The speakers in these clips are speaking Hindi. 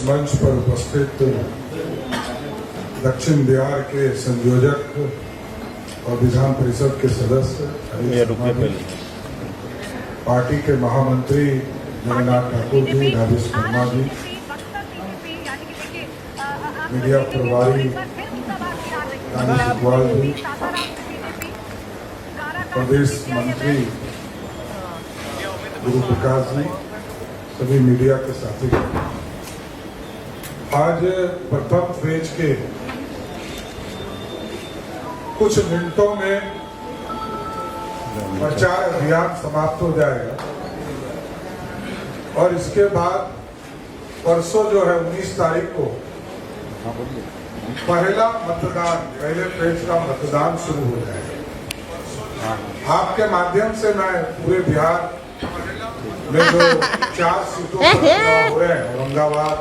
मंच पर उपस्थित दक्षिण बिहार के संयोजक और विधान परिषद के सदस्य, पार्टी के महामंत्री जगन्नाथ ठाकुर जी, राजेश वर्मा जी, मीडिया प्रभारी रानी इकबाल जी, प्रदेश मंत्री गुरु प्रकाश जी, सभी मीडिया के साथी। आज प्रथम फेज के कुछ मिनटों में प्रचार अभियान समाप्त हो जाएगा और इसके बाद परसों जो है 19 तारीख को पहले फेज का मतदान शुरू हो जाएगा। आपके माध्यम से मैं पूरे बिहार में जो 4 सीटों पर चुनाव हो रहे हैं, औरंगाबाद,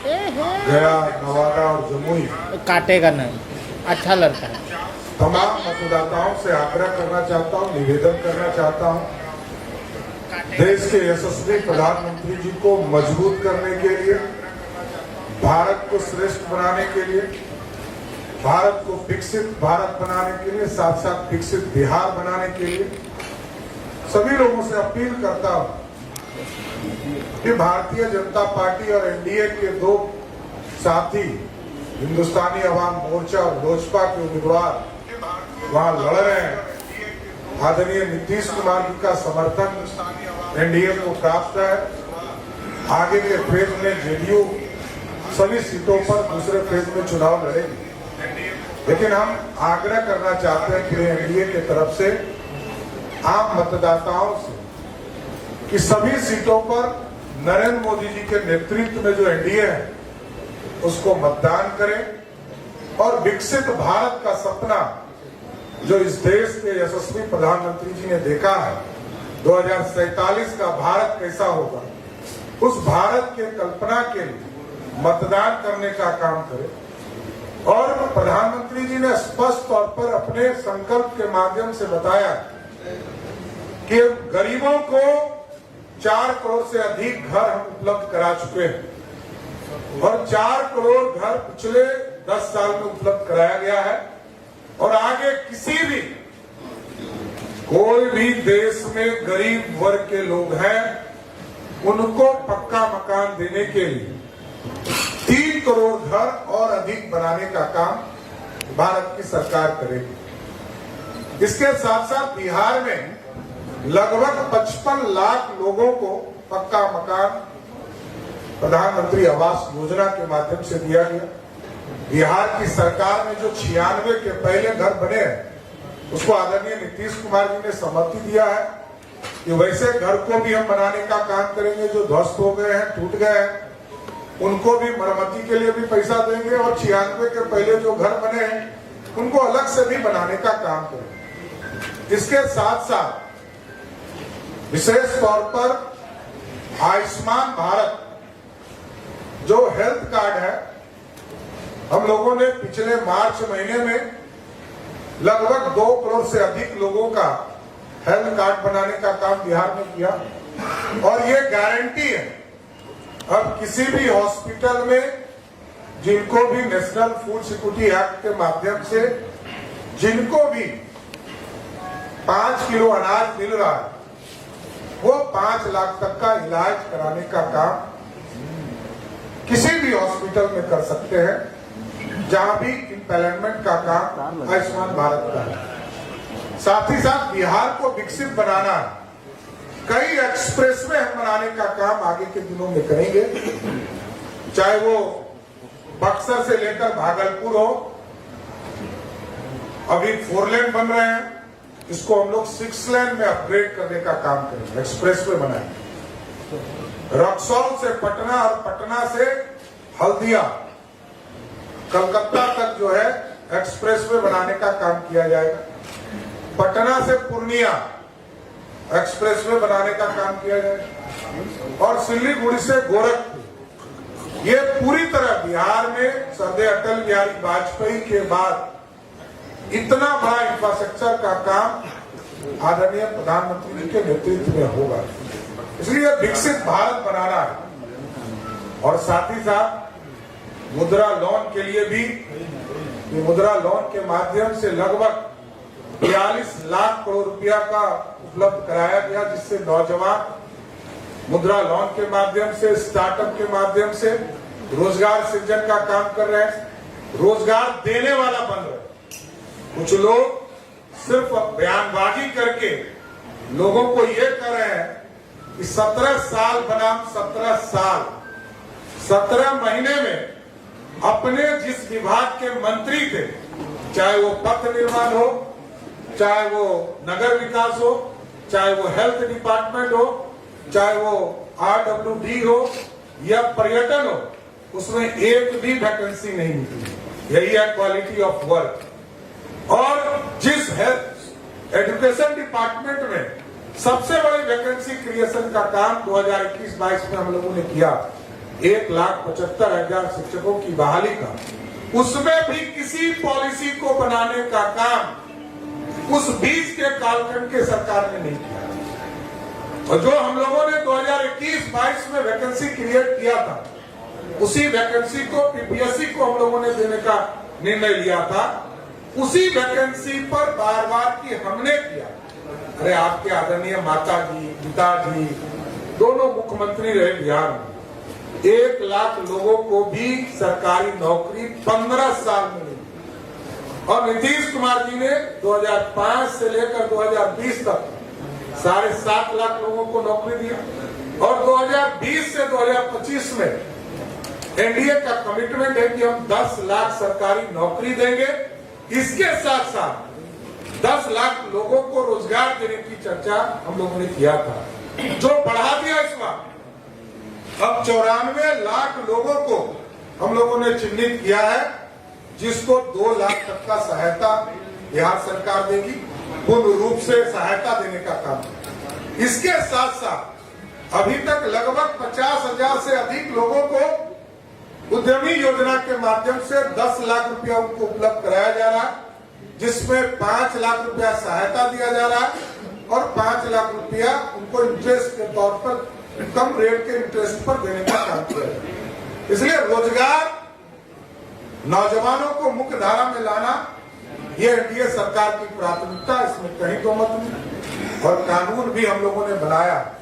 गया, नवादा और जमुई, काटेगा नहीं, अच्छा लड़का है। तमाम मतदाताओं से आग्रह करना चाहता हूं, निवेदन करना चाहता हूं, देश के यशस्वी प्रधानमंत्री जी को मजबूत करने के लिए, भारत को श्रेष्ठ बनाने के लिए, भारत को विकसित भारत बनाने के लिए, साथ साथ विकसित बिहार बनाने के लिए सभी लोगों से अपील करता हूं कि भारतीय जनता पार्टी और एनडीए के दो साथी, हिंदुस्तानी अवाम मोर्चा और लोजपा के उम्मीदवार वहां लड़ रहे हैं। आदरणीय नीतीश कुमार जी का समर्थन एनडीए को प्राप्त है। आगे के फेज में जेडीयू सभी सीटों पर दूसरे फेज में चुनाव लड़ेगी, लेकिन हम आग्रह करना चाहते हैं कि एनडीए की तरफ से आम मतदाताओं से कि सभी सीटों पर नरेंद्र मोदी जी के नेतृत्व में जो एनडीए है उसको मतदान करें और विकसित भारत का सपना जो इस देश के यशस्वी प्रधानमंत्री जी ने देखा है, 2047 का भारत कैसा होगा, उस भारत के कल्पना के लिए मतदान करने का काम करें। और प्रधानमंत्री जी ने स्पष्ट तौर पर अपने संकल्प के माध्यम से बताया कि गरीबों को 4 करोड़ से अधिक घर हम उपलब्ध करा चुके हैं और 4 करोड़ घर पिछले 10 साल में उपलब्ध कराया गया है और आगे कोई भी देश में गरीब वर्ग के लोग हैं उनको पक्का मकान देने के लिए 3 करोड़ घर और अधिक बनाने का काम भारत की सरकार करेगी। इसके साथ साथ बिहार में लगभग 55 लाख लोगों को पक्का मकान प्रधानमंत्री आवास योजना के माध्यम से दिया गया। बिहार की सरकार में जो 96 के पहले घर बने हैं उसको आदरणीय नीतीश कुमार जी ने सम्मति दिया है कि वैसे घर को भी हम बनाने का काम करेंगे। जो ध्वस्त हो गए हैं, टूट गए हैं, उनको भी मरम्मती के लिए भी पैसा देंगे और 96 के पहले जो घर बने हैं उनको अलग से भी बनाने का काम करेंगे। इसके साथ साथ विशेष तौर पर आयुष्मान भारत जो हेल्थ कार्ड है, हम लोगों ने पिछले मार्च महीने में लगभग 2 करोड़ से अधिक लोगों का हेल्थ कार्ड बनाने का काम बिहार में किया और ये गारंटी है अब किसी भी हॉस्पिटल में जिनको भी नेशनल फूड सिक्योरिटी एक्ट के माध्यम से जिनको भी 5 किलो अनाज मिल रहा है वो 5 लाख तक का इलाज कराने का काम किसी भी हॉस्पिटल में कर सकते हैं जहां भी इम्प्लीमेंट का काम आयुष्मान भारत का है। साथ ही साथ बिहार को विकसित बनाना है। कई एक्सप्रेसवे हम बनाने का काम आगे के दिनों में करेंगे, चाहे वो बक्सर से लेकर भागलपुर हो। अभी 4 लेन बन रहे हैं, इसको हम लोग 6 लेन में अपग्रेड करने का काम करेंगे, एक्सप्रेसवे बनाएंगे। रक्सौल से पटना और पटना से हल्दिया, कलकत्ता तक जो है एक्सप्रेसवे बनाने का काम किया जाएगा। पटना से पूर्णिया एक्सप्रेसवे बनाने का काम किया जाएगा और सिल्लीगुड़ी से गोरखपुर। ये पूरी तरह बिहार में सरदार अटल बिहारी वाजपेयी के बाद इतना बड़ा इंफ्रास्ट्रक्चर का काम आदरणीय प्रधानमंत्री जी के नेतृत्व में होगा। इसलिए विकसित भारत बनाना है। और साथ ही साथ मुद्रा लोन के लिए भी, ये मुद्रा लोन के माध्यम से लगभग 42 लाख करोड़ रुपया का उपलब्ध कराया गया, जिससे नौजवान मुद्रा लोन के माध्यम से, स्टार्टअप के माध्यम से रोजगार सृजन का काम कर रहे हैं, रोजगार देने वाला बन रहे हैं। कुछ लोग सिर्फ बयानबाजी करके लोगों को ये कह रहे हैं कि 17 साल बनाम 17 साल, 17 महीने में अपने जिस विभाग के मंत्री थे, चाहे वो पथ निर्माण हो, चाहे वो नगर विकास हो, चाहे वो हेल्थ डिपार्टमेंट हो, चाहे वो RWD हो या पर्यटन हो, उसमें एक भी वैकेंसी नहीं निकली। यही है क्वालिटी ऑफ वर्क। और जिस हेल्थ एजुकेशन डिपार्टमेंट में सबसे बड़ी वैकेंसी क्रिएशन का काम 2021-22 में हम लोगों ने किया, 1,75,000 शिक्षकों की बहाली का, उसमें भी किसी पॉलिसी को बनाने का काम उस बीच के कालखंड के सरकार ने नहीं किया। और जो हम लोगों ने 2021-22 में वैकेंसी क्रिएट किया था, उसी वैकेंसी को PPSC को हम लोगों ने देने का निर्णय लिया था। उसी वैकेंसी पर बार बार की हमने किया। अरे आपके आदरणीय माता जी, पिताजी दोनों मुख्यमंत्री रहे बिहार में, 1 लाख लोगों को भी सरकारी नौकरी 15 साल में मिली। और नीतीश कुमार जी ने 2005 से लेकर 2020 तक 7.5 लाख लोगों को नौकरी दिया। और 2020 से 2025 में एनडीए का कमिटमेंट है कि हम 10 लाख सरकारी नौकरी देंगे। इसके साथ साथ 10 लाख लोगों को रोजगार देने की चर्चा हम लोगों ने किया था, जो बढ़ा दिया इस बार। अब 94 लाख लोगों को हम लोगों ने चिन्हित किया है, जिसको 2 लाख तक का सहायता बिहार सरकार देगी, पूर्ण रूप से सहायता देने का काम। इसके साथ साथ अभी तक लगभग 50,000 से अधिक लोगों को उद्यमी योजना के माध्यम से 10 लाख रुपया उनको उपलब्ध कराया जा रहा है, जिसमें 5 लाख रुपया सहायता दिया जा रहा है और 5 लाख रुपया उनको इंटरेस्ट के तौर पर, कम रेट के इंटरेस्ट पर देने का काम किया जा रहा है। इसलिए रोजगार, नौजवानों को मुख्य धारा में लाना, ये एनडीए सरकार की प्राथमिकता, इसमें कहीं दो मत नहीं। और कानून भी हम लोगों ने बनाया,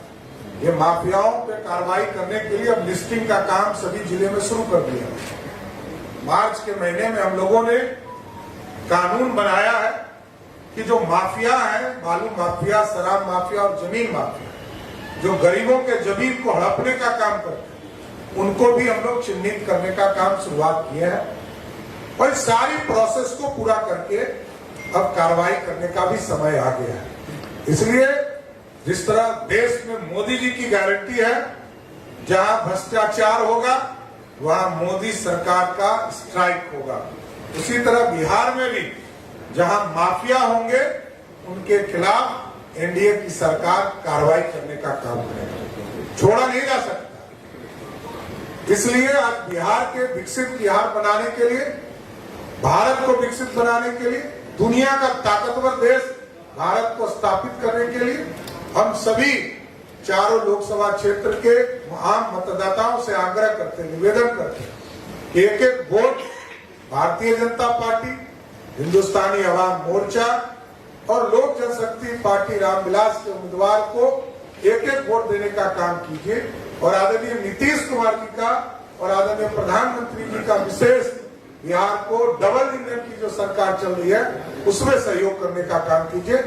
ये माफियाओं पे कार्रवाई करने के लिए अब लिस्टिंग का काम सभी जिले में शुरू कर दिया। मार्च के महीने में हम लोगों ने कानून बनाया है कि जो माफिया है, बालू माफिया, शराब माफिया और जमीन माफिया, जो गरीबों के जमीन को हड़पने का काम करते हैं, उनको भी हम लोग चिन्हित करने का काम शुरुआत किया है। और इस सारी प्रोसेस को पूरा करके अब कार्रवाई करने का भी समय आ गया है। इसलिए जिस तरह देश में मोदी जी की गारंटी है, जहां भ्रष्टाचार होगा वहां मोदी सरकार का स्ट्राइक होगा, उसी तरह बिहार में भी जहां माफिया होंगे उनके खिलाफ एनडीए की सरकार कार्रवाई करने का काम करेगी, छोड़ा नहीं जा सकता। इसलिए आज बिहार के विकसित बिहार बनाने के लिए, भारत को विकसित बनाने के लिए, दुनिया का ताकतवर देश भारत को स्थापित करने के लिए हम सभी चारों लोकसभा क्षेत्र के आम मतदाताओं से आग्रह करते, निवेदन करते कि एक-एक वोट भारतीय जनता पार्टी, हिंदुस्तानी अवाम मोर्चा और लोक जनशक्ति पार्टी रामविलास के उम्मीदवार को एक-एक वोट देने का काम कीजिए। और आदरणीय नीतीश कुमार जी का और आदरणीय प्रधानमंत्री जी का विशेष बिहार को डबल इंजन की जो सरकार चल रही है, उसमें सहयोग करने का काम कीजिए।